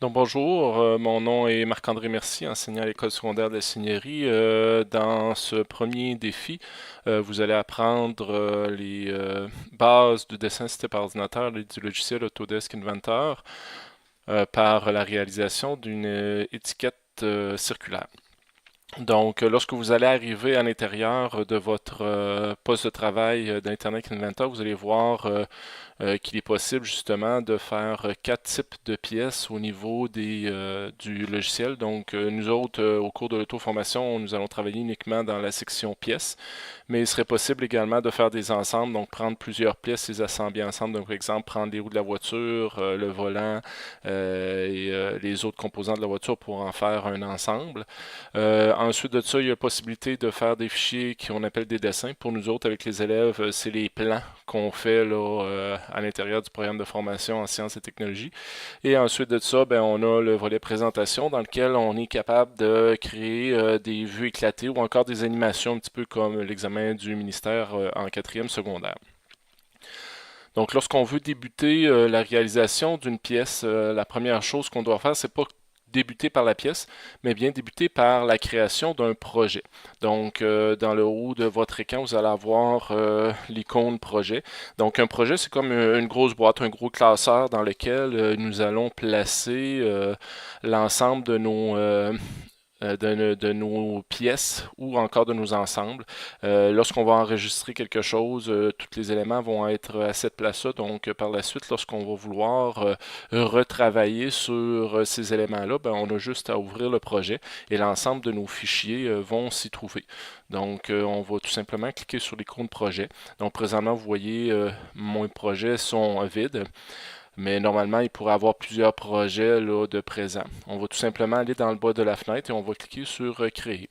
Donc bonjour, mon nom est Marc-André Mercier, enseignant à l'école secondaire de la Seigneurie. Dans ce premier défi, vous allez apprendre les bases du dessin assisté par ordinateur et du logiciel Autodesk Inventor par la réalisation d'une étiquette circulaire. Donc, lorsque vous allez arriver à l'intérieur de votre poste de travail d'Internet Inventor, vous allez voir qu'il est possible justement de faire quatre types de pièces au niveau du logiciel. Donc, nous autres, au cours de l'auto-formation, nous allons travailler uniquement dans la section pièces, mais il serait possible également de faire des ensembles, donc prendre plusieurs pièces, les assembler ensemble. Donc, par exemple, prendre les roues de la voiture, le volant et les autres composants de la voiture pour en faire un ensemble. Ensuite de ça, il y a la possibilité de faire des fichiers qu'on appelle des dessins. Pour nous autres, avec les élèves, c'est les plans qu'on fait là, à l'intérieur du programme de formation en sciences et technologies. Et ensuite de ça, ben, on a le volet présentation dans lequel on est capable de créer des vues éclatées ou encore des animations un petit peu comme l'examen du ministère en quatrième secondaire. Donc, lorsqu'on veut débuter la réalisation d'une pièce, la première chose qu'on doit faire, c'est pas débuter par la pièce, mais bien débuter par la création d'un projet. Donc, dans le haut de votre écran, vous allez avoir l'icône projet. Donc, un projet, c'est comme une grosse boîte, un gros classeur dans lequel nous allons placer l'ensemble de nos pièces ou encore de nos ensembles. Lorsqu'on va enregistrer quelque chose, tous les éléments vont être à cette place-là. Donc, par la suite, lorsqu'on va vouloir retravailler sur ces éléments-là, ben, on a juste à ouvrir le projet et l'ensemble de nos fichiers vont s'y trouver. Donc, on va tout simplement cliquer sur l'icône projet. Donc, présentement, vous voyez, mes projets sont vides. Mais normalement, il pourrait avoir plusieurs projets là, de présent. On va tout simplement aller dans le bas de la fenêtre et on va cliquer sur Créer.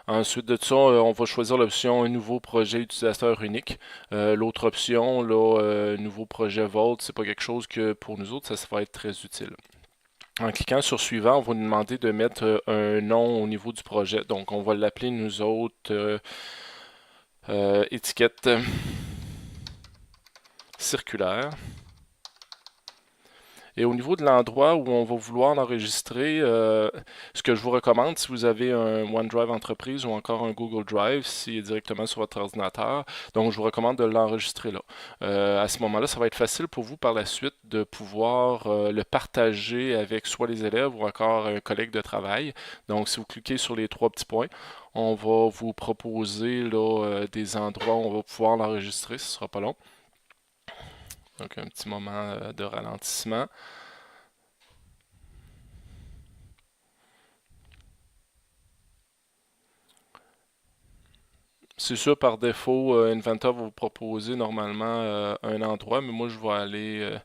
Ensuite de ça, on va choisir l'option Un nouveau projet utilisateur unique. L'autre option, là, Nouveau projet Vault, c'est pas quelque chose que pour nous autres, ça va être très utile. En cliquant sur Suivant, on va nous demander de mettre un nom au niveau du projet. Donc, on va l'appeler nous autres étiquette circulaire. Et au niveau de l'endroit où on va vouloir l'enregistrer, ce que je vous recommande, si vous avez un OneDrive Entreprise ou encore un Google Drive, s'il est directement sur votre ordinateur, donc je vous recommande de l'enregistrer là. À ce moment-là, ça va être facile pour vous par la suite de pouvoir le partager avec soit les élèves ou encore un collègue de travail. Donc, si vous cliquez sur les trois petits points, on va vous proposer là, des endroits où on va pouvoir l'enregistrer, ce ne sera pas long. Donc, un petit moment de ralentissement. C'est sûr, par défaut, Inventor va vous proposer normalement un endroit, mais moi je vais aller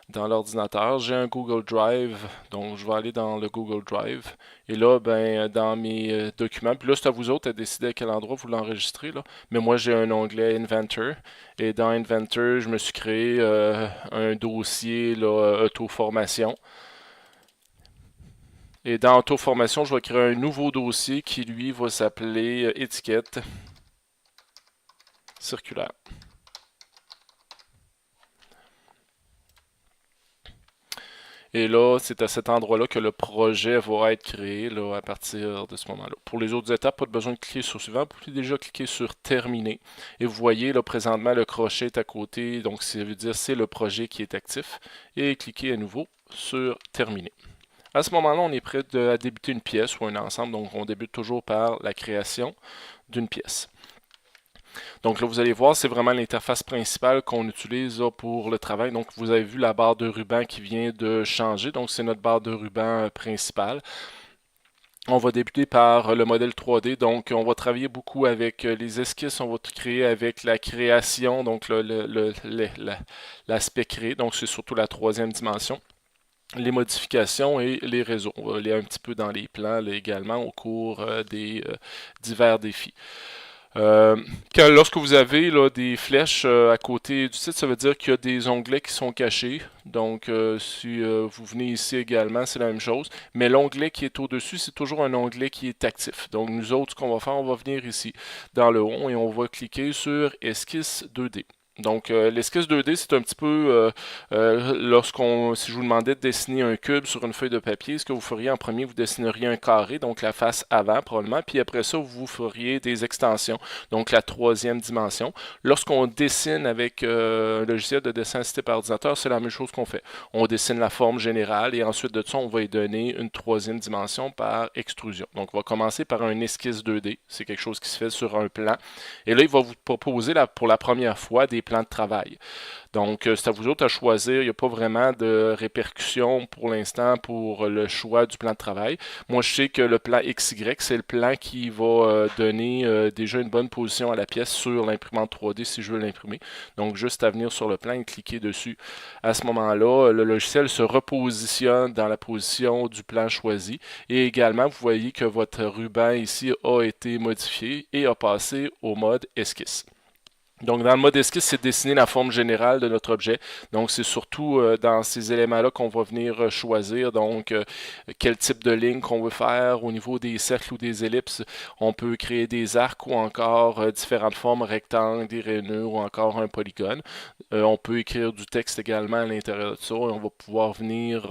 dans l'ordinateur. J'ai un Google Drive, donc je vais aller dans le Google Drive. Et là, ben, dans mes documents, puis là, c'est à vous autres à décider à quel endroit vous l'enregistrez, là. Mais moi, j'ai un onglet Inventor. Et dans Inventor, je me suis créé un dossier là, auto-formation. Et dans auto-formation, je vais créer un nouveau dossier qui, lui, va s'appeler étiquette circulaire. Et là, c'est à cet endroit-là que le projet va être créé là, à partir de ce moment-là. Pour les autres étapes, pas de besoin de cliquer sur suivant. Vous pouvez déjà cliquer sur terminer. Et vous voyez là présentement le crochet est à côté, donc ça veut dire c'est le projet qui est actif. Et cliquez à nouveau sur terminer. À ce moment-là, on est prêt à débuter une pièce ou un ensemble. Donc on débute toujours par la création d'une pièce. Donc là, vous allez voir, c'est vraiment l'interface principale qu'on utilise là, pour le travail. Donc vous avez vu la barre de ruban qui vient de changer. Donc c'est notre barre de ruban principale. On va débuter par le modèle 3D. Donc on va travailler beaucoup avec les esquisses. On va tout créer avec la création, donc l'aspect créé. Donc c'est surtout la troisième dimension. Les modifications et les réseaux. On va aller un petit peu dans les plans là, également au cours des divers défis. Euh, Lorsque vous avez là, des flèches à côté du site, ça veut dire qu'il y a des onglets qui sont cachés. Donc, si vous venez ici également, c'est la même chose. Mais l'onglet qui est au-dessus, c'est toujours un onglet qui est actif. Donc, nous autres, ce qu'on va faire, on va venir ici dans le haut et on va cliquer sur Esquisse 2D. Donc, l'esquisse 2D, c'est un petit peu si je vous demandais de dessiner un cube sur une feuille de papier, ce que vous feriez en premier, vous dessineriez un carré, donc la face avant probablement, puis après ça, vous feriez des extensions, donc la troisième dimension. Lorsqu'on dessine avec un logiciel de dessin assisté par ordinateur, c'est la même chose qu'on fait. On dessine la forme générale et ensuite de ça, on va y donner une troisième dimension par extrusion. Donc, on va commencer par un esquisse 2D, c'est quelque chose qui se fait sur un plan. Et là, il va vous proposer pour la première fois des plans de travail. Donc, c'est à vous autres à choisir. Il n'y a pas vraiment de répercussions pour l'instant pour le choix du plan de travail. Moi, je sais que le plan XY, c'est le plan qui va donner déjà une bonne position à la pièce sur l'imprimante 3D si je veux l'imprimer. Donc, juste à venir sur le plan et cliquer dessus. À ce moment-là, le logiciel se repositionne dans la position du plan choisi. Et également, vous voyez que votre ruban ici a été modifié et a passé au mode esquisse. Donc, dans le mode esquisse, c'est dessiner la forme générale de notre objet. Donc, c'est surtout dans ces éléments-là qu'on va venir choisir. Donc, quel type de ligne qu'on veut faire au niveau des cercles ou des ellipses. On peut créer des arcs ou encore différentes formes, rectangles, des rainures ou encore un polygone. On peut écrire du texte également à l'intérieur de ça. Et on va pouvoir venir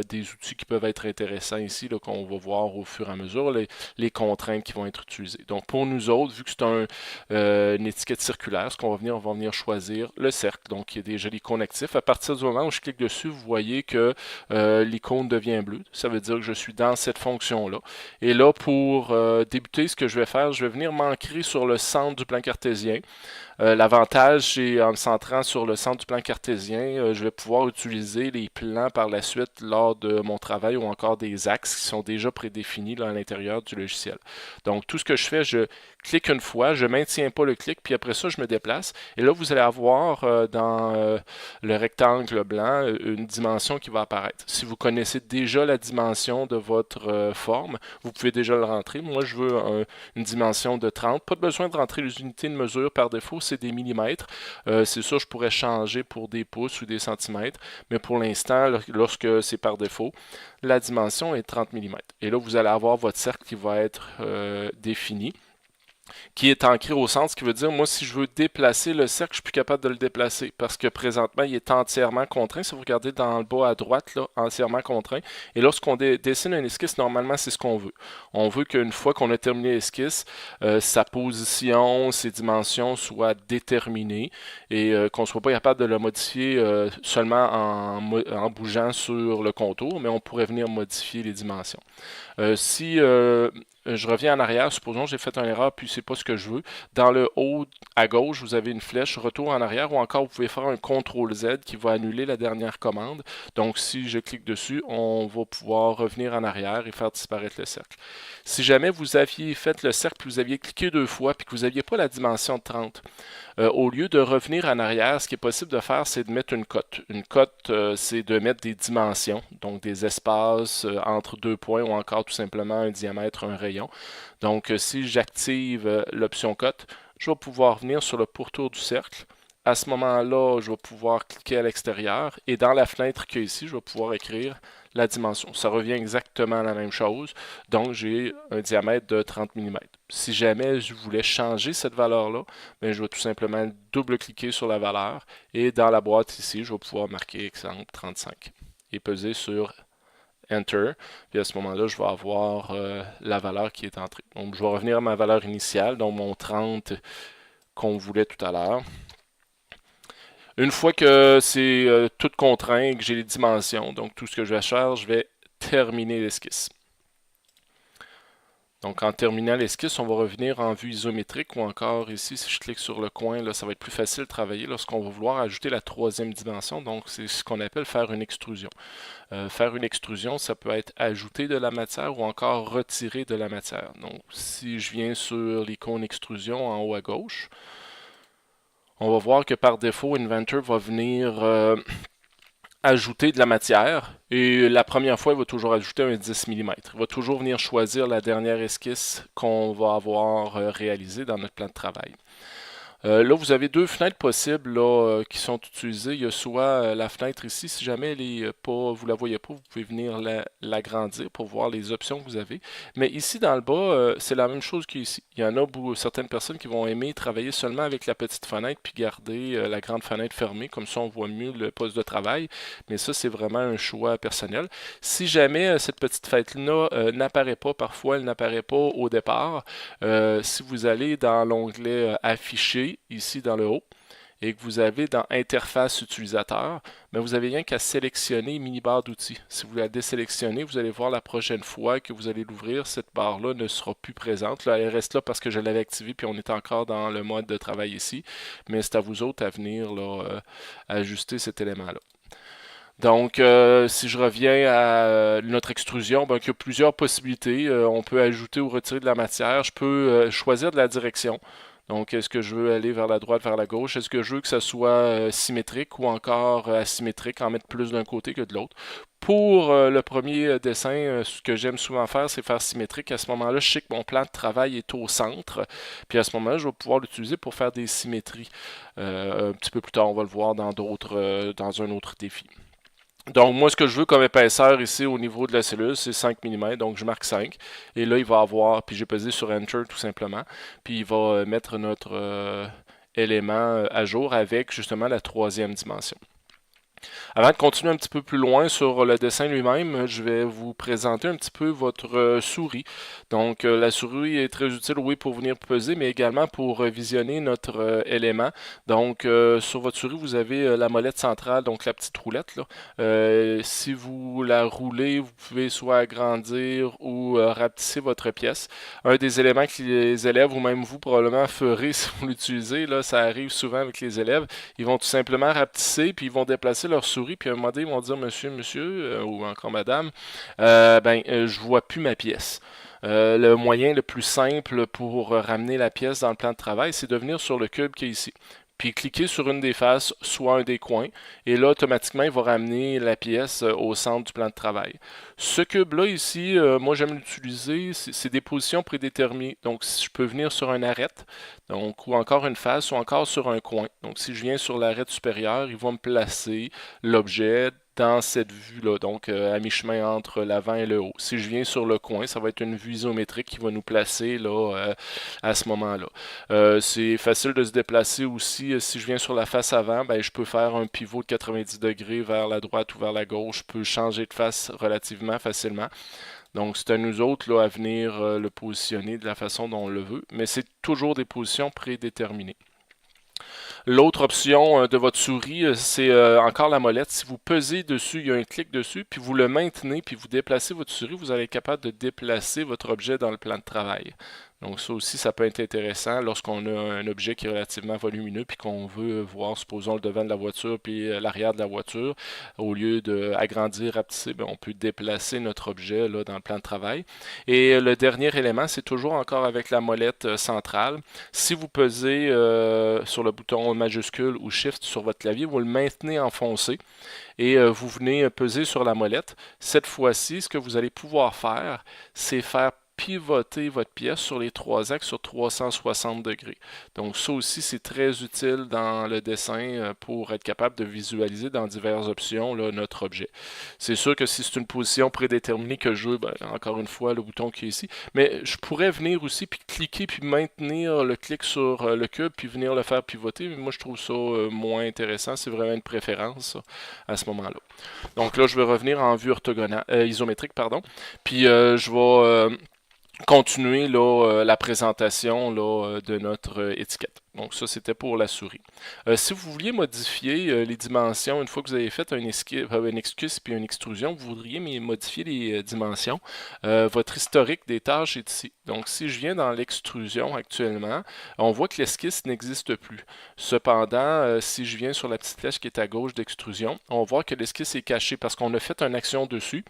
des outils qui peuvent être intéressants ici, qu'on va voir au fur et à mesure, les contraintes qui vont être utilisées. Donc, pour nous autres, vu que c'est une étiquette circulaire, on va venir choisir le cercle. Donc, il y a déjà l'icône actif. À partir du moment où je clique dessus, vous voyez que l'icône devient bleue. Ça veut dire que je suis dans cette fonction-là. Et là, pour débuter, ce que je vais faire, je vais venir m'ancrer sur le centre du plan cartésien. L'avantage, c'est en me centrant sur le centre du plan cartésien, je vais pouvoir utiliser les plans par la suite lors de mon travail ou encore des axes qui sont déjà prédéfinis là, à l'intérieur du logiciel. Donc, tout ce que je fais, je clique une fois, je ne maintiens pas le clic, puis après ça, je me déplace. Et là, vous allez avoir dans le rectangle blanc une dimension qui va apparaître. Si vous connaissez déjà la dimension de votre forme, vous pouvez déjà le rentrer. Moi, je veux une dimension de 30. Pas besoin de rentrer les unités de mesure par défaut, c'est des millimètres. C'est sûr, je pourrais changer pour des pouces ou des centimètres, mais pour l'instant, lorsque c'est par défaut, la dimension est 30 mm. Et là, vous allez avoir votre cercle qui va être défini, qui est ancré au centre, ce qui veut dire, moi, si je veux déplacer le cercle, je suis plus capable de le déplacer parce que présentement, il est entièrement contraint. Si vous regardez dans le bas à droite, là, entièrement contraint. Et lorsqu'on dessine un esquisse, normalement, c'est ce qu'on veut. On veut qu'une fois qu'on a terminé l'esquisse, sa position, ses dimensions soient déterminées et qu'on ne soit pas capable de le modifier seulement en bougeant sur le contour, mais on pourrait venir modifier les dimensions. Si je reviens en arrière, supposons que j'ai fait une erreur puis c'est pas ce que je veux. Dans le haut à gauche, vous avez une flèche retour en arrière ou encore vous pouvez faire un CTRL-Z qui va annuler la dernière commande. Donc si je clique dessus, on va pouvoir revenir en arrière et faire disparaître le cercle. Si jamais vous aviez fait le cercle puis vous aviez cliqué 2 fois puis que vous n'aviez pas la dimension de 30, au lieu de revenir en arrière, ce qui est possible de faire, c'est de mettre une cote. Une cote, c'est de mettre des dimensions, donc des espaces entre 2 points ou encore tout simplement un diamètre, un rayon. Donc, si j'active l'option cote, je vais pouvoir venir sur le pourtour du cercle. À ce moment-là, je vais pouvoir cliquer à l'extérieur et dans la fenêtre qu'il y a ici, je vais pouvoir écrire la dimension. Ça revient exactement à la même chose. Donc, j'ai un diamètre de 30 mm. Si jamais je voulais changer cette valeur-là, ben, je vais tout simplement double-cliquer sur la valeur et dans la boîte ici, je vais pouvoir marquer exemple 35 et peser sur Enter. Puis à ce moment-là, je vais avoir la valeur qui est entrée. Donc, je vais revenir à ma valeur initiale, donc mon 30 qu'on voulait tout à l'heure. Une fois que c'est tout contraint, que j'ai les dimensions, donc tout ce que je vais faire, je vais terminer l'esquisse. Donc en terminant l'esquisse, on va revenir en vue isométrique ou encore ici, si je clique sur le coin, là, ça va être plus facile de travailler lorsqu'on va vouloir ajouter la troisième dimension. Donc c'est ce qu'on appelle faire une extrusion. Faire une extrusion, ça peut être ajouter de la matière ou encore retirer de la matière. Donc si je viens sur l'icône extrusion en haut à gauche, on va voir que par défaut, Inventor va venir ajouter de la matière et la première fois, il va toujours ajouter un 10 mm. Il va toujours venir choisir la dernière esquisse qu'on va avoir réalisée dans notre plan de travail. Là, vous avez deux fenêtres possibles là, qui sont utilisées. Il y a soit la fenêtre ici, si jamais elle est pas, vous la voyez pas, vous pouvez venir l'agrandir pour voir les options que vous avez. Mais ici dans le bas, c'est la même chose qu'ici. Il y en a certaines personnes qui vont aimer travailler seulement avec la petite fenêtre puis garder la grande fenêtre fermée, comme ça on voit mieux le poste de travail. Mais ça, c'est vraiment un choix personnel. Si jamais cette petite fenêtre-là n'apparaît pas, parfois elle n'apparaît pas au départ, si vous allez dans l'onglet Afficher, ici dans le haut, et que vous avez dans Interface utilisateur, mais vous n'avez rien qu'à sélectionner mini-barre d'outils. Si vous la désélectionnez, vous allez voir la prochaine fois que vous allez l'ouvrir, cette barre-là ne sera plus présente. Là, elle reste là parce que je l'avais activée, puis on est encore dans le mode de travail ici, mais c'est à vous autres à venir là, ajuster cet élément-là. Donc, si je reviens à notre extrusion, ben, il y a plusieurs possibilités. On peut ajouter ou retirer de la matière. Je peux choisir de la direction. Donc, est-ce que je veux aller vers la droite, vers la gauche? Est-ce que je veux que ça soit symétrique ou encore asymétrique, en mettre plus d'un côté que de l'autre? Pour le premier dessin, ce que j'aime souvent faire, c'est faire symétrique. À ce moment-là, je sais que mon plan de travail est au centre. Puis à ce moment-là, je vais pouvoir l'utiliser pour faire des symétries. Un petit peu plus tard, on va le voir dans dans un autre défi. Donc, moi, ce que je veux comme épaisseur ici au niveau de la cellule, c'est 5 mm. Donc, je marque 5. Et là, il va avoir, puis j'ai pesé sur Enter tout simplement. Puis, il va mettre notre élément à jour avec justement la troisième dimension. Avant de continuer un petit peu plus loin sur le dessin lui-même, je vais vous présenter un petit peu votre souris. Donc, la souris est très utile, oui, pour venir peser, mais également pour visionner notre élément. Donc, sur votre souris, vous avez la molette centrale, donc la petite roulette, là. Si vous la roulez, vous pouvez soit agrandir ou rapetisser votre pièce. Un des éléments que les élèves, ou même vous, probablement ferez si vous l'utilisez, là, ça arrive souvent avec les élèves, ils vont tout simplement rapetisser, puis ils vont déplacer leur souris, puis à un moment donné, ils vont dire monsieur, ou encore madame, je vois plus ma pièce. Le moyen le plus simple pour ramener la pièce dans le plan de travail, c'est de venir sur le cube qui est ici. Puis cliquer sur une des faces, soit un des coins, et là, automatiquement, il va ramener la pièce au centre du plan de travail. Ce cube-là ici, moi j'aime l'utiliser, c'est des positions prédéterminées. Donc, si je peux venir sur un arête, donc, ou encore une face, ou encore sur un coin. Donc, si je viens sur l'arête supérieure, il va me placer l'objet dans cette vue-là, donc à mi-chemin entre l'avant et le haut. Si je viens sur le coin, ça va être une vue isométrique qui va nous placer là à ce moment-là. C'est facile de se déplacer aussi. Si je viens sur la face avant, ben, je peux faire un pivot de 90 degrés vers la droite ou vers la gauche. Je peux changer de face relativement facilement. Donc, c'est à nous autres là, à venir le positionner de la façon dont on le veut, mais c'est toujours des positions prédéterminées. L'autre option de votre souris, c'est encore la molette. Si vous pesez dessus, il y a un clic dessus, puis vous le maintenez, puis vous déplacez votre souris, vous allez être capable de déplacer votre objet dans le plan de travail. Donc ça aussi, ça peut être intéressant lorsqu'on a un objet qui est relativement volumineux puis qu'on veut voir, supposons, le devant de la voiture puis l'arrière de la voiture. Au lieu d'agrandir, rapetisser, ben, on peut déplacer notre objet là, dans le plan de travail. Et le dernier élément, c'est toujours encore avec la molette centrale. Si vous pesez sur le bouton majuscule ou Shift sur votre clavier, vous le maintenez enfoncé et vous venez peser sur la molette. Cette fois-ci, ce que vous allez pouvoir faire, c'est faire pivoter votre pièce sur les trois axes sur 360 degrés. Donc ça aussi, c'est très utile dans le dessin pour être capable de visualiser dans diverses options là, notre objet. C'est sûr que si c'est une position prédéterminée que je veux, ben, encore une fois, le bouton qui est ici, mais je pourrais venir aussi puis cliquer puis maintenir le clic sur le cube puis venir le faire pivoter, mais moi je trouve ça moins intéressant, c'est vraiment une préférence ça, à ce moment-là. Donc là, je vais revenir en vue orthogonale, isométrique, pardon, puis je vais continuer là, la présentation là, de notre étiquette. Donc ça, c'était pour la souris. Si vous vouliez modifier les dimensions, une fois que vous avez fait un esquisse puis une extrusion, vous voudriez modifier les dimensions. Votre historique des tâches est ici. Donc si je viens dans l'extrusion actuellement, on voit que l'esquisse n'existe plus. Cependant, si je viens sur la petite flèche qui est à gauche d'extrusion, on voit que l'esquisse est cachée parce qu'on a fait une action dessus.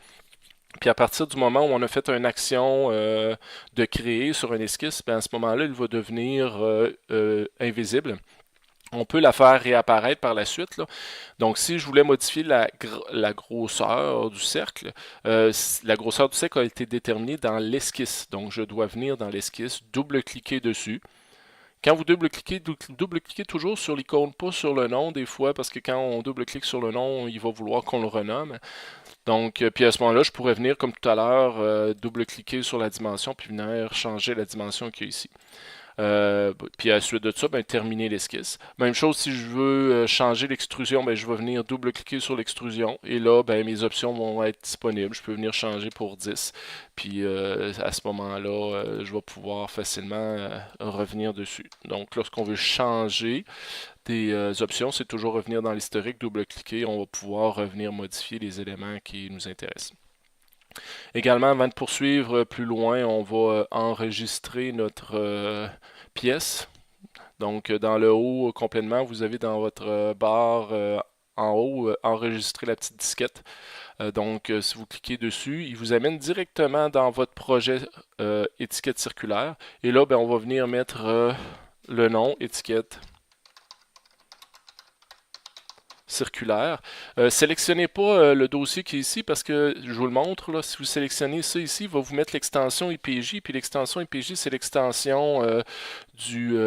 Puis à partir du moment où on a fait une action de créer sur un esquisse, ben à ce moment-là, il va devenir invisible. On peut la faire réapparaître par la suite, là. Donc, si je voulais modifier la grosseur du cercle, la grosseur du cercle a été déterminée dans l'esquisse. Donc, je dois venir dans l'esquisse, double-cliquer dessus. Quand vous double-cliquez toujours sur l'icône, pas sur le nom des fois, parce que quand on double-clique sur le nom, il va vouloir qu'on le renomme. Donc, puis à ce moment-là, je pourrais venir, comme tout à l'heure, double-cliquer sur la dimension, puis venir changer la dimension qu'il y a ici. Puis à la suite de ça, ben, terminer l'esquisse. Même chose si je veux changer l'extrusion, ben, je vais venir double-cliquer sur l'extrusion et là, ben, mes options vont être disponibles. Je peux venir changer pour 10. Puis à ce moment-là, je vais pouvoir facilement revenir dessus. Donc lorsqu'on veut changer des options, c'est toujours revenir dans l'historique, double-cliquer, on va pouvoir revenir modifier les éléments qui nous intéressent. Également, avant de poursuivre plus loin, on va enregistrer notre pièce. Donc, dans le haut complètement, vous avez dans votre barre en haut enregistrer la petite disquette. Donc, si vous cliquez dessus, il vous amène directement dans votre projet étiquette circulaire. Et là, ben, on va venir mettre le nom, étiquette circulaire. Sélectionnez pas le dossier qui est ici parce que je vous le montre là, si vous sélectionnez ça ici, il va vous mettre l'extension IPJ, puis l'extension IPJ c'est l'extension du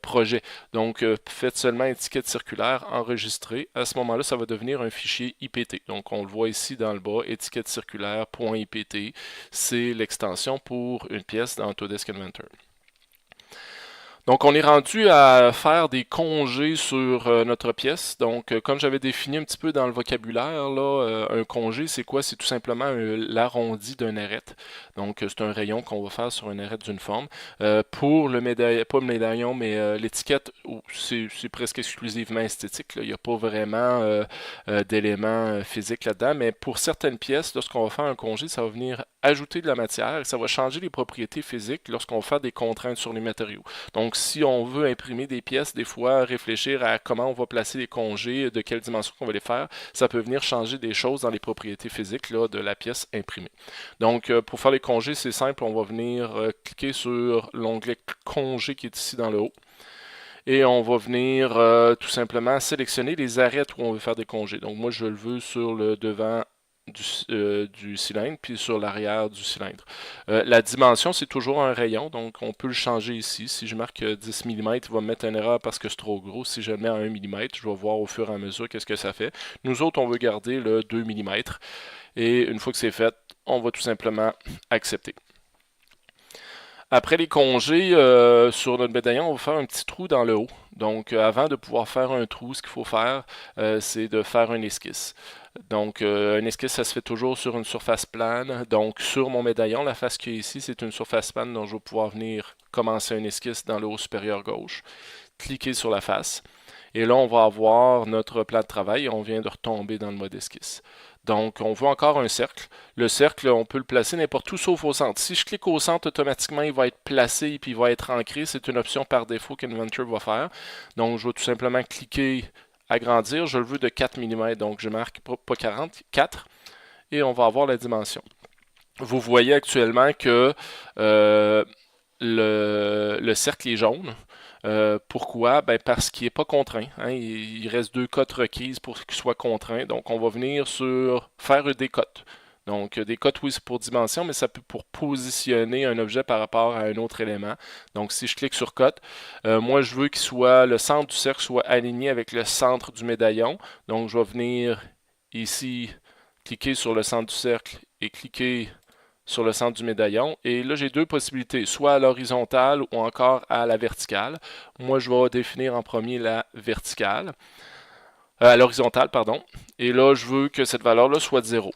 projet. Donc faites seulement étiquette circulaire, enregistrer. À ce moment-là, ça va devenir un fichier IPT. Donc on le voit ici dans le bas, étiquette circulaire.ipt, c'est l'extension pour une pièce dans Autodesk Inventor. Donc, on est rendu à faire des congés sur notre pièce. Donc, comme j'avais défini un petit peu dans le vocabulaire, là, un congé, c'est quoi? C'est tout simplement l'arrondi d'un arête. Donc, c'est un rayon qu'on va faire sur une arête d'une forme. Pour le médaillon, pas le médaillon, mais l'étiquette, c'est presque exclusivement esthétique, là. Il n'y a pas vraiment d'éléments physiques là-dedans. Mais pour certaines pièces, lorsqu'on va faire un congé, ça va venir ajouter de la matière et ça va changer les propriétés physiques lorsqu'on fait des contraintes sur les matériaux. Donc, si on veut imprimer des pièces, des fois, réfléchir à comment on va placer les congés, de quelle dimension on va les faire, ça peut venir changer des choses dans les propriétés physiques là, de la pièce imprimée. Donc, pour faire les congés, c'est simple, on va venir cliquer sur l'onglet congé qui est ici dans le haut. Et on va venir tout simplement sélectionner les arêtes où on veut faire des congés. Donc, moi, je le veux sur le devant du cylindre, puis sur l'arrière du cylindre. La dimension, c'est toujours un rayon, donc on peut le changer ici. Si je marque 10 mm, il va me mettre une erreur parce que c'est trop gros. Si je le mets à 1 mm, je vais voir au fur et à mesure qu'est-ce que ça fait. Nous autres, on veut garder le 2 mm. Et une fois que c'est fait, on va tout simplement accepter. Après les congés, sur notre médaillon, on va faire un petit trou dans le haut. Donc, avant de pouvoir faire un trou, ce qu'il faut faire, c'est de faire une esquisse. Donc, une esquisse, ça se fait toujours sur une surface plane. Donc, sur mon médaillon, la face qui est ici, c'est une surface plane. Donc, je vais pouvoir venir commencer une esquisse dans le haut supérieur gauche. Cliquer sur la face. Et là, on va avoir notre plan de travail et on vient de retomber dans le mode esquisse. Donc, on veut encore un cercle. Le cercle, on peut le placer n'importe où sauf au centre. Si je clique au centre, automatiquement, il va être placé et puis il va être ancré. C'est une option par défaut qu'Inventor va faire. Donc, je vais tout simplement cliquer agrandir. Je le veux de 4 mm. Donc, je marque pas 40, 4. Et on va avoir la dimension. Vous voyez actuellement que le cercle est jaune. Pourquoi? Ben parce qu'il n'est pas contraint. Hein. Il reste 2 cotes requises pour qu'il soit contraint. Donc, on va venir sur faire des cotes. Donc, des cotes, oui, c'est pour dimension, mais ça peut pour positionner un objet par rapport à un autre élément. Donc, si je clique sur cote, moi, je veux qu'il soit le centre du cercle soit aligné avec le centre du médaillon. Donc, je vais venir ici, cliquer sur le centre du cercle et cliquer sur le centre du médaillon. Et là, j'ai deux possibilités, soit à l'horizontale ou encore à la verticale. Moi, je vais définir en premier la verticale, à l'horizontale, pardon. Et là, je veux que cette valeur-là soit de 0.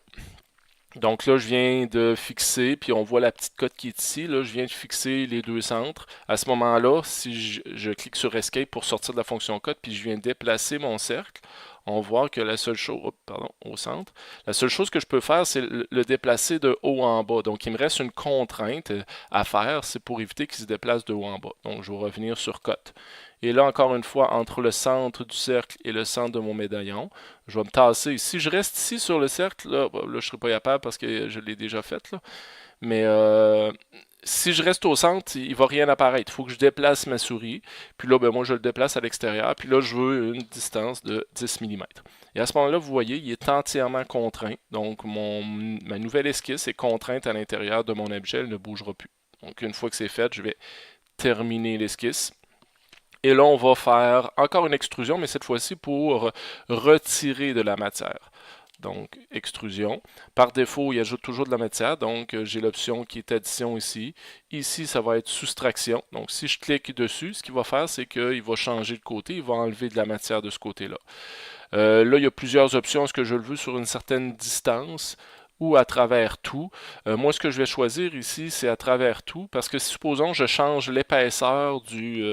Donc là, je viens de fixer, puis on voit la petite cote qui est ici. Là, je viens de fixer les deux centres. À ce moment-là, si je clique sur Escape pour sortir de la fonction cote, puis je viens déplacer mon cercle, on voit que la seule chose, au centre, la seule chose que je peux faire, c'est le déplacer de haut en bas. Donc, il me reste une contrainte à faire, c'est pour éviter qu'il se déplace de haut en bas. Donc, je vais revenir sur cote. Et là, encore une fois, entre le centre du cercle et le centre de mon médaillon, je vais me tasser. Si je reste ici sur le cercle, là je ne serai pas capable parce que je l'ai déjà fait. Là. Mais si je reste au centre, il ne va rien apparaître. Il faut que je déplace ma souris. Puis là, ben, moi, je le déplace à l'extérieur. Puis là, je veux une distance de 10 mm. Et à ce moment-là, vous voyez, il est entièrement contraint. Donc, ma nouvelle esquisse est contrainte à l'intérieur de mon objet. Elle ne bougera plus. Donc, une fois que c'est fait, je vais terminer l'esquisse. Et là, on va faire encore une extrusion, mais cette fois-ci pour retirer de la matière. Donc, extrusion. Par défaut, il ajoute toujours de la matière, donc j'ai l'option qui est addition ici. Ici, ça va être soustraction. Donc, si je clique dessus, ce qu'il va faire, c'est qu'il va changer de côté, il va enlever de la matière de ce côté-là. Là, il y a plusieurs options. Est-ce que je le veux sur une certaine distance ou à travers tout? Moi, ce que je vais choisir ici, c'est à travers tout, parce que supposons je change l'épaisseur du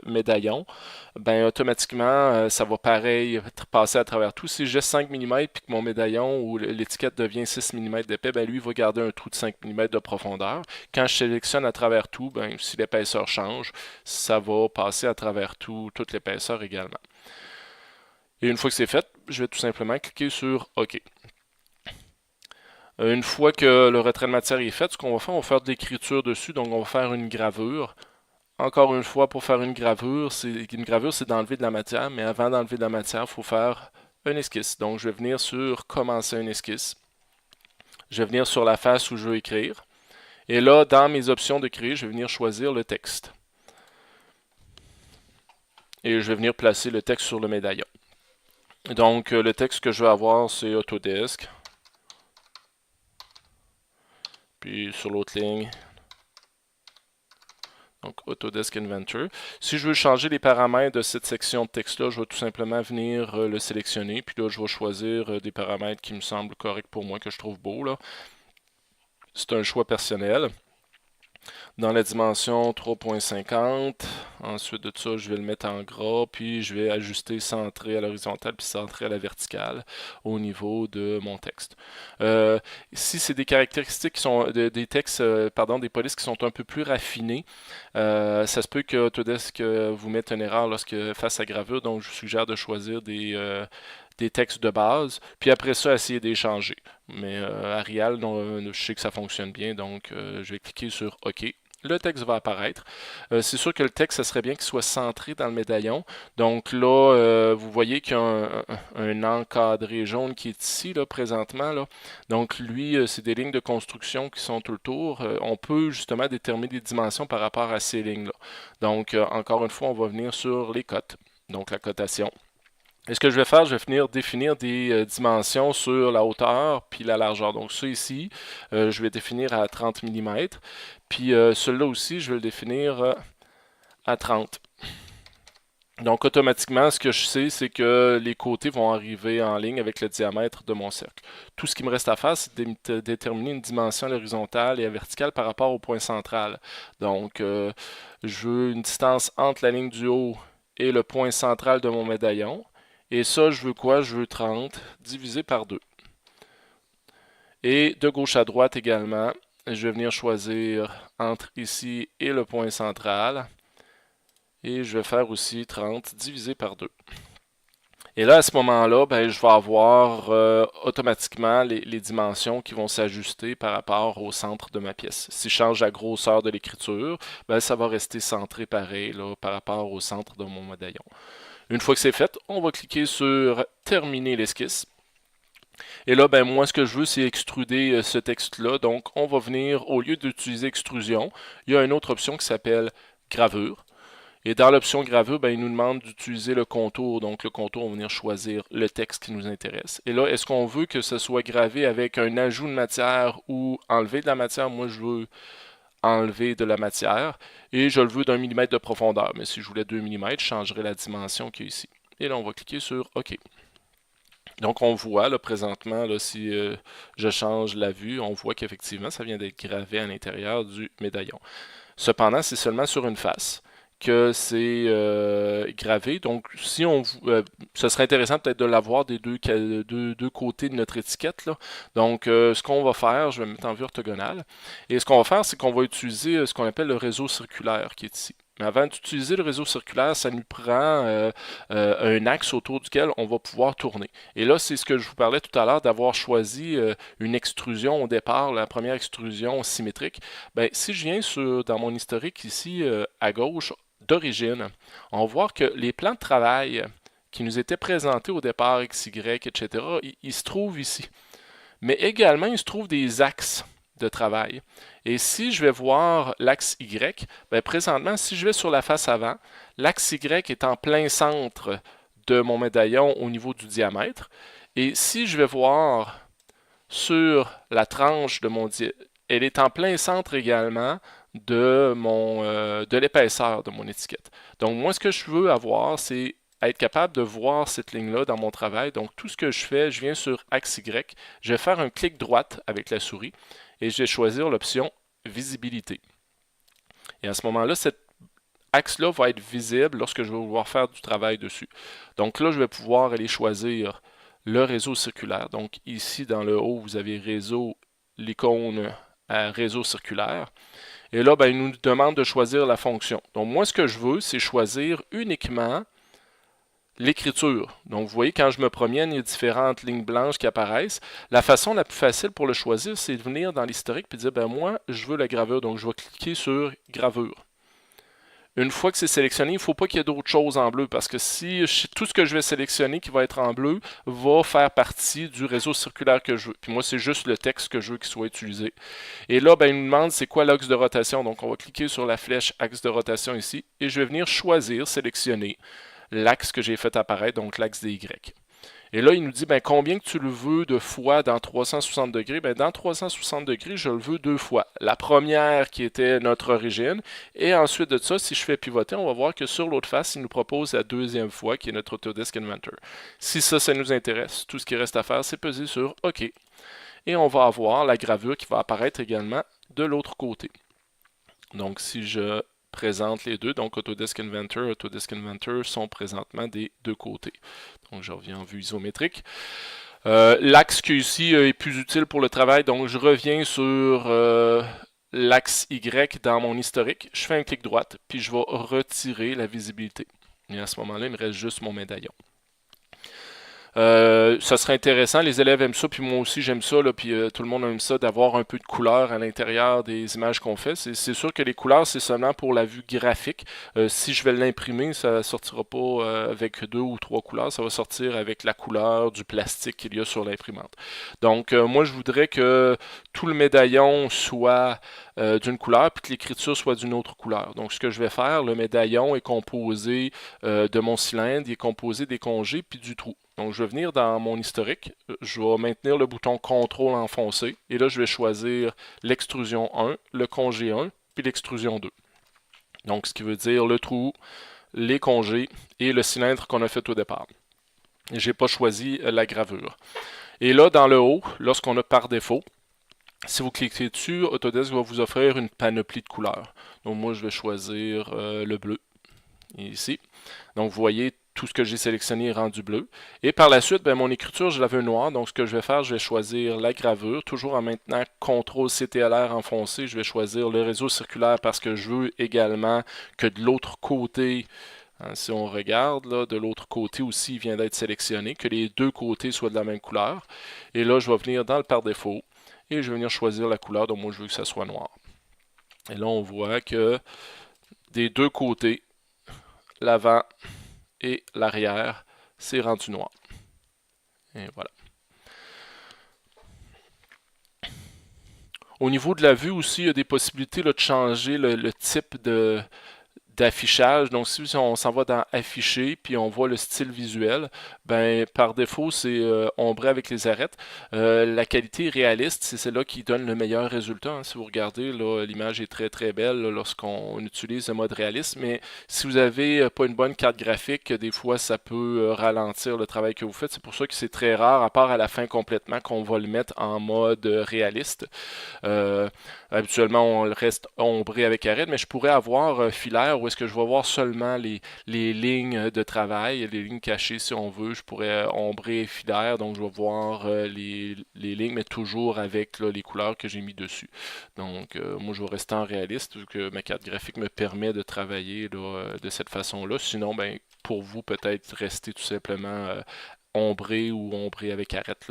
médaillon, ben automatiquement, ça va pareil passer à travers tout. Si j'ai 5 mm et que mon médaillon ou l'étiquette devient 6 mm d'épais, ben lui, il va garder un trou de 5 mm de profondeur. Quand je sélectionne à travers tout, ben si l'épaisseur change, ça va passer à travers tout, toute l'épaisseur également. Et une fois que c'est fait, je vais tout simplement cliquer sur OK. Une fois que le retrait de matière est fait, ce qu'on va faire, on va faire de l'écriture dessus, donc on va faire une gravure. Encore une fois, pour faire une gravure, c'est d'enlever de la matière, mais avant d'enlever de la matière, il faut faire un esquisse. Donc je vais venir sur commencer un esquisse. Je vais venir sur la face où je veux écrire. Et là, dans mes options de créer, je vais venir choisir le texte. Et je vais venir placer le texte sur le médaillon. Donc le texte que je veux avoir, c'est Autodesk. Puis sur l'autre ligne, donc Autodesk Inventor. Si je veux changer les paramètres de cette section de texte-là, je vais tout simplement venir le sélectionner. Puis là, je vais choisir des paramètres qui me semblent corrects pour moi, que je trouve beaux. C'est un choix personnel. Dans la dimension 3.50, ensuite de ça, je vais le mettre en gras, puis je vais ajuster centré à l'horizontale, puis centré à la verticale au niveau de mon texte. Si c'est des caractéristiques qui sont des textes, des polices qui sont un peu plus raffinées, ça se peut que Autodesk vous mette une erreur lorsque face à gravure, donc je vous suggère de choisir des textes de base, puis après ça, essayer d'échanger. Mais Arial, je sais que ça fonctionne bien, donc je vais cliquer sur OK. Le texte va apparaître. C'est sûr que le texte, ça serait bien qu'il soit centré dans le médaillon. Donc là, vous voyez qu'il y a un encadré jaune qui est ici, là, présentement. Là. Donc lui, c'est des lignes de construction qui sont tout le tour. On peut justement déterminer des dimensions par rapport à ces lignes-là. Donc, encore une fois, on va venir sur les cotes. Donc la cotation. Et ce que je vais faire, je vais venir définir des dimensions sur la hauteur puis la largeur. Donc ça ici, je vais définir à 30 mm. Puis celui-là aussi, je vais le définir à 30. Donc automatiquement, ce que je sais, c'est que les côtés vont arriver en ligne avec le diamètre de mon cercle. Tout ce qui me reste à faire, c'est de déterminer une dimension à l'horizontale et à la verticale par rapport au point central. Donc je veux une distance entre la ligne du haut et le point central de mon médaillon. Et ça, je veux quoi? Je veux 30 divisé par 2. Et de gauche à droite également, je vais venir choisir entre ici et le point central. Et je vais faire aussi 30 divisé par 2. Et là, à ce moment-là, ben, je vais avoir automatiquement les dimensions qui vont s'ajuster par rapport au centre de ma pièce. Si je change la grosseur de l'écriture, ben, ça va rester centré pareil là, par rapport au centre de mon médaillon. Une fois que c'est fait, on va cliquer sur terminer l'esquisse. Et là, ben moi, ce que je veux, c'est extruder ce texte-là. Donc, on va venir, au lieu d'utiliser extrusion, il y a une autre option qui s'appelle gravure. Et dans l'option gravure, ben, il nous demande d'utiliser le contour. Donc, le contour, on va venir choisir le texte qui nous intéresse. Et là, est-ce qu'on veut que ce soit gravé avec un ajout de matière ou enlever de la matière? Moi, je veux enlever de la matière et je le veux d'1 mm de profondeur. Mais si je voulais 2 mm, je changerais la dimension qui est ici. Et là, on va cliquer sur OK. Donc, on voit là, présentement, là, si je change la vue, on voit qu'effectivement, ça vient d'être gravé à l'intérieur du médaillon. Cependant, c'est seulement sur une face que c'est gravé. Donc, si on, ce serait intéressant peut-être de l'avoir des deux côtés de notre étiquette. Là. Donc, ce qu'on va faire, je vais mettre en vue orthogonale. Et ce qu'on va faire, c'est qu'on va utiliser ce qu'on appelle le réseau circulaire qui est ici. Mais avant d'utiliser le réseau circulaire, ça nous prend un axe autour duquel on va pouvoir tourner. Et là, c'est ce que je vous parlais tout à l'heure d'avoir choisi une extrusion au départ, la première extrusion symétrique. Ben, si je viens dans mon historique ici à gauche, d'origine, on va voir que les plans de travail qui nous étaient présentés au départ, XY, etc., ils se trouvent ici. Mais également, il se trouve des axes de travail. Et si je vais voir l'axe Y, bien, présentement, si je vais sur la face avant, l'axe Y est en plein centre de mon médaillon au niveau du diamètre. Et si je vais voir sur la tranche de mon diamètre, elle est en plein centre également de l'épaisseur de mon étiquette. Donc moi, ce que je veux avoir, c'est être capable de voir cette ligne-là dans mon travail. Donc tout ce que je fais, je viens sur axe Y, je vais faire un clic droite avec la souris et je vais choisir l'option visibilité. Et à ce moment-là, cet axe-là va être visible lorsque je vais vouloir faire du travail dessus. Donc là, je vais pouvoir aller choisir le réseau circulaire. Donc ici, dans le haut, vous avez réseau, l'icône réseau circulaire. Et là, ben, il nous demande de choisir la fonction. Donc moi, ce que je veux, c'est choisir uniquement l'écriture. Donc vous voyez, quand je me promène, il y a différentes lignes blanches qui apparaissent. La façon la plus facile pour le choisir, c'est de venir dans l'historique et dire, ben moi, je veux la gravure. Donc je vais cliquer sur gravure. Une fois que c'est sélectionné, il ne faut pas qu'il y ait d'autres choses en bleu parce que si tout ce que je vais sélectionner qui va être en bleu va faire partie du réseau circulaire que je veux. Puis moi, c'est juste le texte que je veux qu'il soit utilisé. Et là, ben, il nous demande c'est quoi l'axe de rotation. Donc, on va cliquer sur la flèche axe de rotation ici et je vais venir choisir, sélectionner l'axe que j'ai fait apparaître, donc l'axe des Y. Et là, il nous dit ben, combien que tu le veux de fois dans 360 degrés. Ben, dans 360 degrés, je le veux 2 fois. La première qui était notre origine. Et ensuite de ça, si je fais pivoter, on va voir que sur l'autre face, il nous propose la deuxième fois qui est notre Autodesk Inventor. Si ça nous intéresse, tout ce qui reste à faire, c'est peser sur OK. Et on va avoir la gravure qui va apparaître également de l'autre côté. Donc, si je présente les deux, donc Autodesk Inventor sont présentement des deux côtés. Donc je reviens en vue isométrique. L'axe qui ici est plus utile pour le travail, donc je reviens sur l'axe Y dans mon historique, je fais un clic droite, puis je vais retirer la visibilité. Et à ce moment-là, il me reste juste mon médaillon. Ça serait intéressant, les élèves aiment ça, puis moi aussi j'aime ça, là, puis tout le monde aime ça, d'avoir un peu de couleur à l'intérieur des images qu'on fait. C'est sûr que les couleurs, c'est seulement pour la vue graphique. Si je vais l'imprimer, ça ne sortira pas avec 2 ou 3 couleurs, ça va sortir avec la couleur du plastique qu'il y a sur l'imprimante. Donc moi je voudrais que tout le médaillon soit d'une couleur, puis que l'écriture soit d'une autre couleur. Donc ce que je vais faire, le médaillon est composé de mon cylindre, il est composé des congés, puis du trou. Donc, je vais venir dans mon historique, je vais maintenir le bouton CTRL enfoncé, et là, je vais choisir l'extrusion 1, le congé 1, puis l'extrusion 2. Donc, ce qui veut dire le trou, les congés et le cylindre qu'on a fait au départ. Je n'ai pas choisi la gravure. Et là, dans le haut, lorsqu'on a par défaut, si vous cliquez dessus, Autodesk va vous offrir une panoplie de couleurs. Donc, moi, je vais choisir le bleu, ici. Donc, vous voyez, tout ce que j'ai sélectionné est rendu bleu. Et par la suite, ben, mon écriture, je la veux noire. Donc, ce que je vais faire, je vais choisir la gravure, toujours en maintenant CTRL-CTLR enfoncé. Je vais choisir le réseau circulaire parce que je veux également que de l'autre côté, hein, si on regarde, là, de l'autre côté aussi, il vient d'être sélectionné, que les deux côtés soient de la même couleur. Et là, je vais venir dans le par défaut et je vais venir choisir la couleur. Donc, moi, je veux que ça soit noir. Et là, on voit que des deux côtés, l'avant et l'arrière, c'est rendu noir. Et voilà. Au niveau de la vue aussi, il y a des possibilités là, de changer le type d'affichage. Donc, si on s'en va dans Afficher, puis on voit le style visuel, ben par défaut, c'est ombré avec les arêtes. La qualité réaliste, c'est celle-là qui donne le meilleur résultat. Hein. Si vous regardez, l'image est très très belle lorsqu'on utilise le mode réaliste, mais si vous n'avez pas une bonne carte graphique, des fois, ça peut ralentir le travail que vous faites. C'est pour ça que c'est très rare, à part à la fin complètement, qu'on va le mettre en mode réaliste. Habituellement, on le reste ombré avec arête, mais je pourrais avoir filaire où est-ce que je vais voir seulement les lignes de travail, les lignes cachées si on veut. Je pourrais ombrer filaire, donc je vais voir les lignes, mais toujours avec là, les couleurs que j'ai mis dessus. Donc, moi, je vais rester en réaliste, vu que ma carte graphique me permet de travailler là, de cette façon-là. Sinon, ben, pour vous, peut-être rester tout simplement ombré ou ombré avec arête.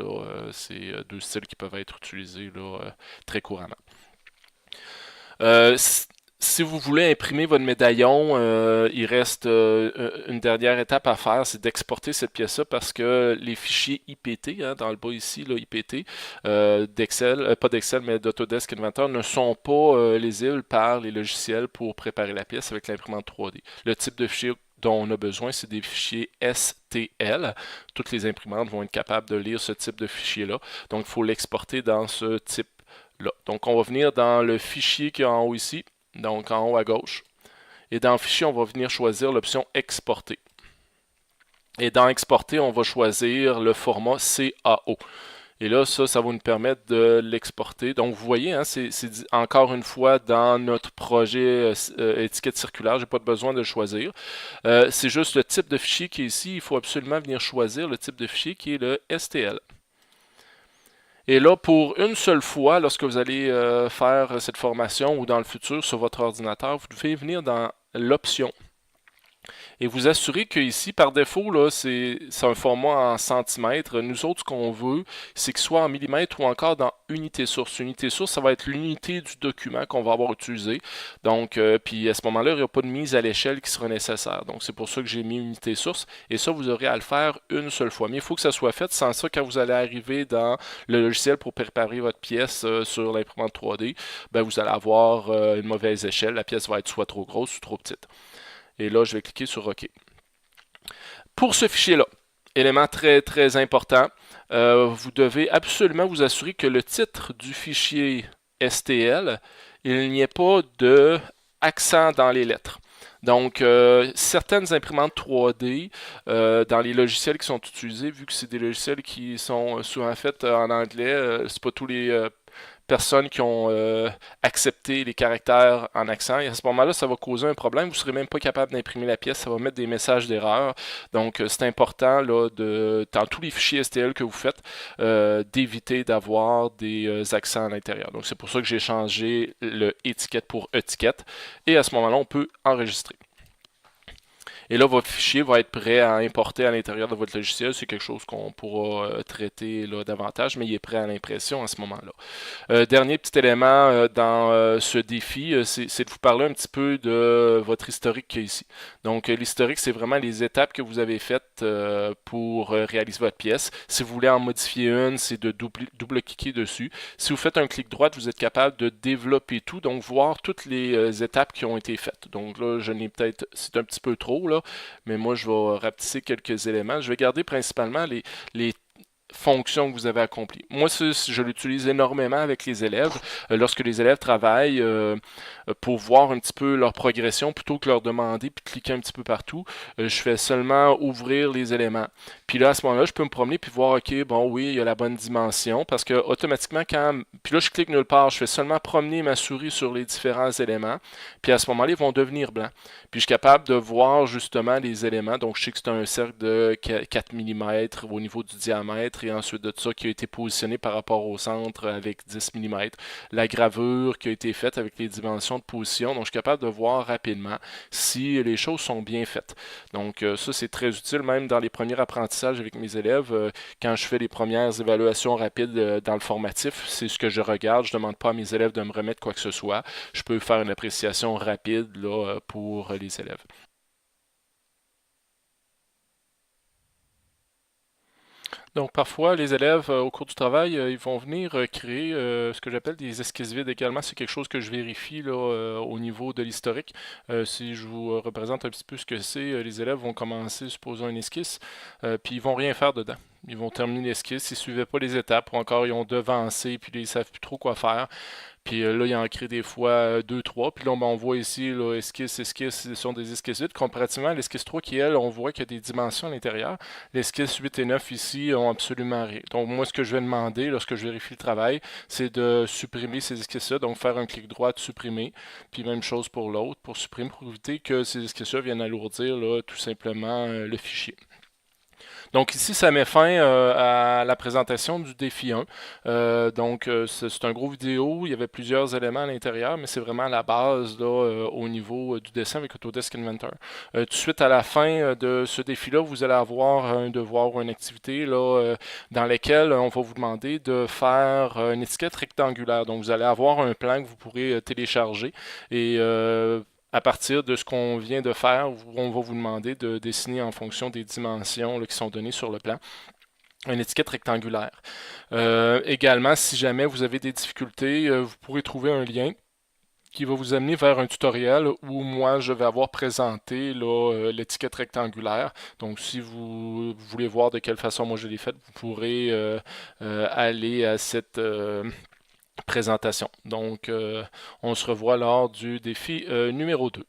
C'est deux styles qui peuvent être utilisés là, très couramment. Si vous voulez imprimer votre médaillon, il reste une dernière étape à faire, c'est d'exporter cette pièce-là parce que les fichiers IPT, hein, dans le bas ici, là, IPT, d'Excel, pas d'Excel, mais d'Autodesk Inventor, ne sont pas lisibles par les logiciels pour préparer la pièce avec l'imprimante 3D. Le type de fichier dont on a besoin, c'est des fichiers STL. Toutes les imprimantes vont être capables de lire ce type de fichier-là. Donc, il faut l'exporter dans ce type-là. Donc, on va venir dans le fichier qui est en haut ici. Donc en haut à gauche. Et dans Fichier, on va venir choisir l'option Exporter. Et dans Exporter, on va choisir le format CAO. Et là, ça va nous permettre de l'exporter. Donc, vous voyez, hein, c'est encore une fois dans notre projet étiquette circulaire. Je n'ai pas besoin de le choisir. C'est juste le type de fichier qui est ici. Il faut absolument venir choisir le type de fichier qui est le STL. Et là, pour une seule fois, lorsque vous allez faire cette formation ou dans le futur sur votre ordinateur, vous devez venir dans l'option et vous assurer que ici, par défaut, là, c'est un format en centimètres. Nous autres, ce qu'on veut, c'est qu'il soit en millimètres ou encore dans unité source. Unité source, ça va être l'unité du document qu'on va avoir utilisé. Donc, puis à ce moment-là, il n'y a pas de mise à l'échelle qui sera nécessaire. Donc, c'est pour ça que j'ai mis unité source. Et ça, vous aurez à le faire une seule fois. Mais il faut que ça soit fait. Sans ça, quand vous allez arriver dans le logiciel pour préparer votre pièce sur l'imprimante 3D, ben, vous allez avoir une mauvaise échelle. La pièce va être soit trop grosse ou trop petite. Et là, je vais cliquer sur OK. Pour ce fichier-là, élément très très important, vous devez absolument vous assurer que le titre du fichier STL, il n'y ait pas de accent dans les lettres. Donc, certaines imprimantes 3D, dans les logiciels qui sont utilisés, vu que c'est des logiciels qui sont souvent faits en anglais, c'est pas tous les personnes qui ont accepté les caractères en accent. Et à ce moment-là, ça va causer un problème. Vous ne serez même pas capable d'imprimer la pièce. Ça va mettre des messages d'erreur. Donc, c'est important, là, dans tous les fichiers STL que vous faites, d'éviter d'avoir des accents à l'intérieur. Donc, c'est pour ça que j'ai changé le étiquette pour étiquette. Et à ce moment-là, on peut enregistrer. Et là, votre fichier va être prêt à importer à l'intérieur de votre logiciel. C'est quelque chose qu'on pourra traiter là, davantage, mais il est prêt à l'impression à ce moment-là. Dernier petit élément dans ce défi, c'est de vous parler un petit peu de votre historique qui est ici. Donc, l'historique, c'est vraiment les étapes que vous avez faites pour réaliser votre pièce. Si vous voulez en modifier une, c'est de double-cliquer dessus. Si vous faites un clic droit, vous êtes capable de développer tout, donc voir toutes les étapes qui ont été faites. Donc là, je n'ai peut-être, c'est un petit peu trop, là, mais moi, je vais rapetisser quelques éléments. Je vais garder principalement les fonctions que vous avez accomplies. Moi, je l'utilise énormément avec les élèves. Lorsque les élèves travaillent pour voir un petit peu leur progression, plutôt que leur demander puis cliquer un petit peu partout, je fais seulement ouvrir les éléments. Puis là, à ce moment-là, je peux me promener puis voir, OK, bon, oui, il y a la bonne dimension, parce que automatiquement, puis là, je clique nulle part, je fais seulement promener ma souris sur les différents éléments, puis à ce moment-là, ils vont devenir blancs. Puis je suis capable de voir justement les éléments, donc je sais que c'est un cercle de 4 mm au niveau du diamètre, et ensuite de ça qui a été positionné par rapport au centre avec 10 mm. La gravure qui a été faite avec les dimensions de position, donc je suis capable de voir rapidement si les choses sont bien faites. Donc ça, c'est très utile même dans les premiers apprentissages avec mes élèves. Quand je fais les premières évaluations rapides dans le formatif, c'est ce que je regarde. Je ne demande pas à mes élèves de me remettre quoi que ce soit. Je peux faire une appréciation rapide là, pour les élèves. Donc parfois, les élèves, au cours du travail, ils vont venir créer ce que j'appelle des esquisses vides également. C'est quelque chose que je vérifie là, au niveau de l'historique. Si je vous représente un petit peu ce que c'est, les élèves vont commencer, supposons, une esquisse, puis ils vont rien faire dedans. Ils vont terminer l'esquisse, ils ne suivaient pas les étapes, ou encore ils ont devancé, puis là, ils ne savent plus trop quoi faire. Puis là, il en crée des fois 2, 3. Puis là, ben, on voit ici, là, esquisse, esquisse, ce sont des esquisses 8. Comparativement à l'esquisse 3 qui, elle, on voit qu'il y a des dimensions à l'intérieur. L'esquisse 8 et 9 ici ont absolument rien. Donc moi, ce que je vais demander lorsque je vérifie le travail, c'est de supprimer ces esquisses-là. Donc faire un clic droit de supprimer. Puis même chose pour l'autre, pour supprimer, pour éviter que ces esquisses-là viennent alourdir là, tout simplement le fichier. Donc ici, ça met fin à la présentation du défi 1. C'est un gros vidéo, il y avait plusieurs éléments à l'intérieur, mais c'est vraiment la base là, au niveau du dessin avec Autodesk Inventor. Tout de suite à la fin de ce défi-là, vous allez avoir un devoir ou une activité là, dans laquelle on va vous demander de faire une étiquette rectangulaire. Donc vous allez avoir un plan que vous pourrez télécharger et à partir de ce qu'on vient de faire, on va vous demander de dessiner en fonction des dimensions là, qui sont données sur le plan une étiquette rectangulaire. Également, si jamais vous avez des difficultés, vous pourrez trouver un lien qui va vous amener vers un tutoriel où moi je vais avoir présenté l'étiquette rectangulaire. Donc si vous voulez voir de quelle façon moi je l'ai faite, vous pourrez aller à cette présentation. Donc on se revoit lors du défi numéro 2.